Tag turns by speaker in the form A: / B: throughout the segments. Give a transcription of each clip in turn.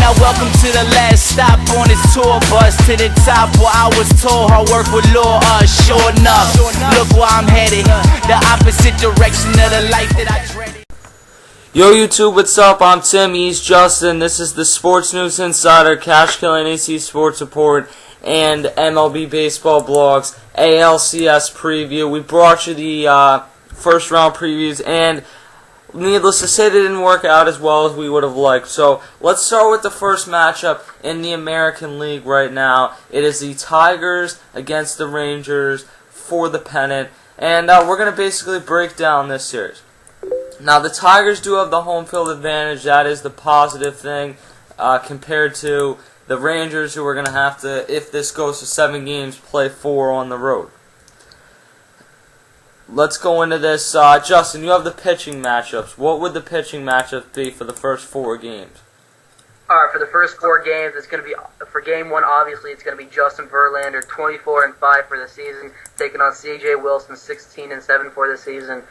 A: Now welcome to the last stop on this tour bus, to the top where I was told hard work would lure us. Sure enough, look where I'm headed, the opposite direction of the life that I dreaded.
B: Yo YouTube, what's up? I'm Tim, he's Justin. This is the Sports News Insider, Cash Killing AC Sports Report, and MLB Baseball Blogs ALCS Preview. We brought you the first round previews, and needless to say, they didn't work out as well as we would have liked. So let's start with the first matchup in the American League right now. It is the Tigers against the Rangers for the pennant, and we're going to basically break down this series. Now, the Tigers do have the home field advantage. That is the positive thing compared to the Rangers, who are going to have to, if this goes to 7 games, play 4 on the road. Let's go into this. Justin, you have the pitching matchups. What would the pitching matchups be for the first 4 games?
C: Alright, for the first 4 games, it's going to be, for game 1, obviously, it's going to be Justin Verlander, 24-5 for the season, taking on C.J. Wilson, 16-7 for the season.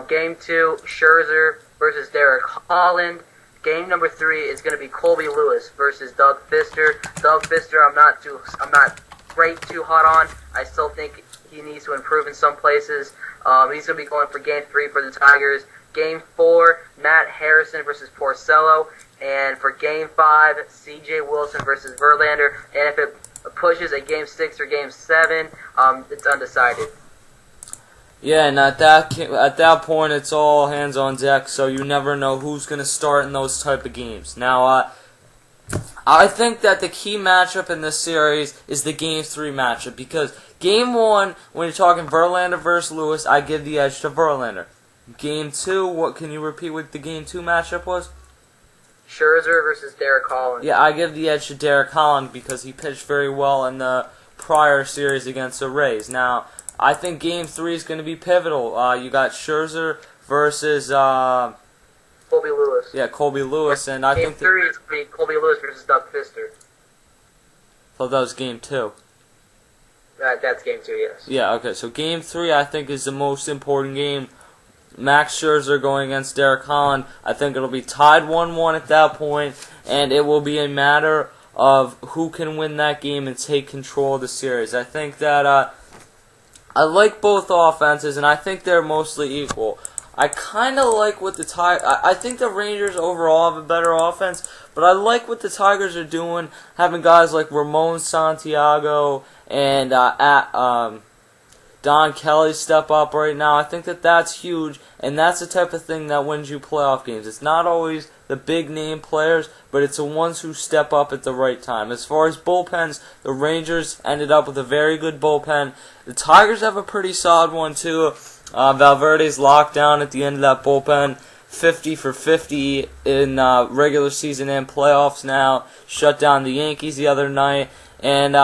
C: Game 2, Scherzer versus Derek Holland. Game number 3 is going to be Colby Lewis versus Doug Fister. Doug Fister, I'm not too hot on. I still think he needs to improve in some places. He's going to be going for Game 3 for the Tigers. Game 4, Matt Harrison versus Porcello. And for Game 5, C.J. Wilson versus Verlander. And if it pushes a Game 6 or Game 7, it's undecided.
B: Yeah, and at that point, it's all hands on deck, so you never know who's going to start in those type of games. Now, I think that the key matchup in this series is the Game 3 matchup, because Game 1, when you're talking Verlander versus Lewis, I give the edge to Verlander. Game 2, what can you repeat what the Game 2 matchup was?
C: Scherzer versus Derek Holland.
B: Yeah, I give the edge to Derek Holland because he pitched very well in the prior series against the Rays. Now, I think Game 3 is going to be pivotal. You got Scherzer versus
C: Colby Lewis.
B: Yeah, Colby Lewis, and I think
C: Game 3 is going to be Colby Lewis versus Doug Fister.
B: So that was Game 2.
C: That's Game 2, yes.
B: Yeah, okay. So Game 3, I think, is the most important game. Max Scherzer going against Derek Holland. I think it'll be tied 1-1 at that point, and it will be a matter of who can win that game and take control of the series. I think that I like both offenses, and I think they're mostly equal. I kind of like what the Tigers... I think the Rangers overall have a better offense, but I like what the Tigers are doing, having guys like Ramon Santiago and Don Kelly step up right now. I think that that's huge, and that's the type of thing that wins you playoff games. It's not always the big-name players, but it's the ones who step up at the right time. As far as bullpens, the Rangers ended up with a very good bullpen. The Tigers have a pretty solid one, too. Valverde's locked down at the end of that bullpen. 50 for 50 in regular season and playoffs now. Shut down the Yankees the other night. And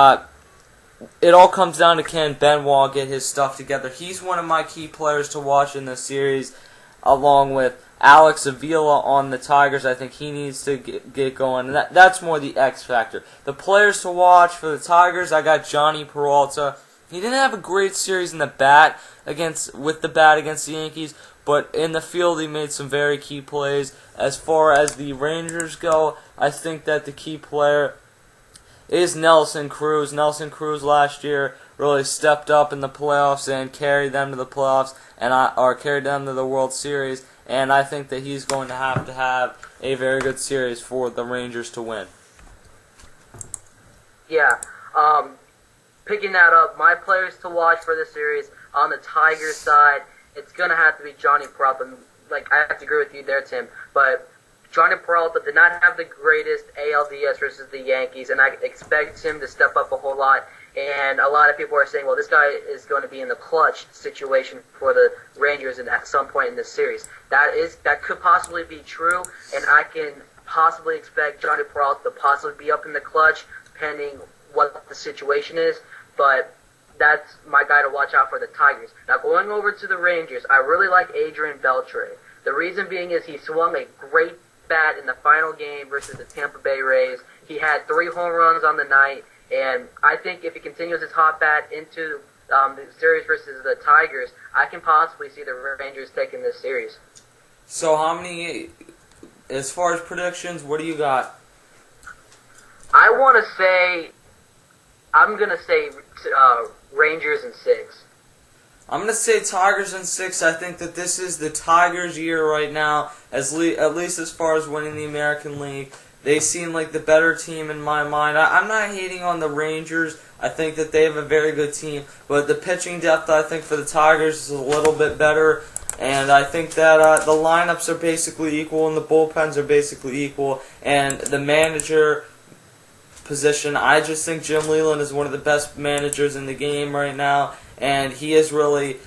B: it all comes down to, can Benoit get his stuff together. He's one of my key players to watch in this series, along with Alex Avila on the Tigers. I think he needs to get going. And that's more the X factor. The players to watch for the Tigers, I got Johnny Peralta. He didn't have a great series in the bat against the Yankees, but in the field he made some very key plays. As far as the Rangers go, I think that the key player is Nelson Cruz. Nelson Cruz last year really stepped up in the playoffs and carried them to the playoffs, or carried them to the World Series, and I think that he's going to have a very good series for the Rangers to win.
C: Yeah, picking that up, my players to watch for this series on the Tigers side, it's going to have to be Johnny Peralta. Like, I have to agree with you there, Tim, but Johnny Peralta did not have the greatest ALDS versus the Yankees, and I expect him to step up a whole lot. And a lot of people are saying, well, this guy is going to be in the clutch situation for the Rangers at some point in this series. That could possibly be true, and I can possibly expect Johnny Peralta to possibly be up in the clutch, pending what the situation is. But that's my guy to watch out for the Tigers. Now, going over to the Rangers, I really like Adrian Beltre. The reason being is he swung a great bat in the final game versus the Tampa Bay Rays. He had 3 home runs on the night, and I think if he continues his hot bat into the series versus the Tigers, I can possibly see the Rangers taking this series.
B: So how many, as far as predictions, what do you got?
C: I want to say, I'm going to say Rangers in 6.
B: I'm going to say Tigers in 6. I think that this is the Tigers' year right now, at least as far as winning the American League. They seem like the better team in my mind. I'm not hating on the Rangers. I think that they have a very good team. But the pitching depth, I think, for the Tigers is a little bit better. And I think that the lineups are basically equal and the bullpens are basically equal. And the manager position, I just think Jim Leland is one of the best managers in the game right now. And he has really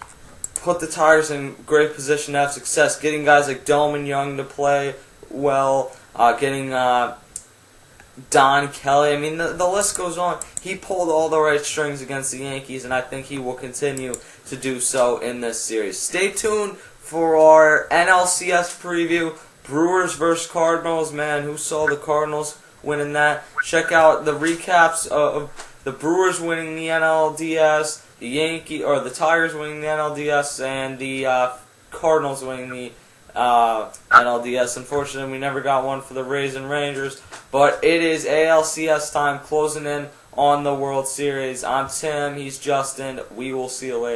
B: put the Tigers in great position to have success, getting guys like Delman Young to play well, getting Don Kelly. I mean, the list goes on. He pulled all the right strings against the Yankees, and I think he will continue to do so in this series. Stay tuned for our NLCS preview. Brewers versus Cardinals. Man, who saw the Cardinals winning that? Check out the recaps of the Brewers winning the NLDS, the Tigers winning the NLDS, and the Cardinals winning the NLDS. Unfortunately, we never got one for the Rays and Rangers, but it is ALCS time, closing in on the World Series. I'm Tim, he's Justin. We will see you later.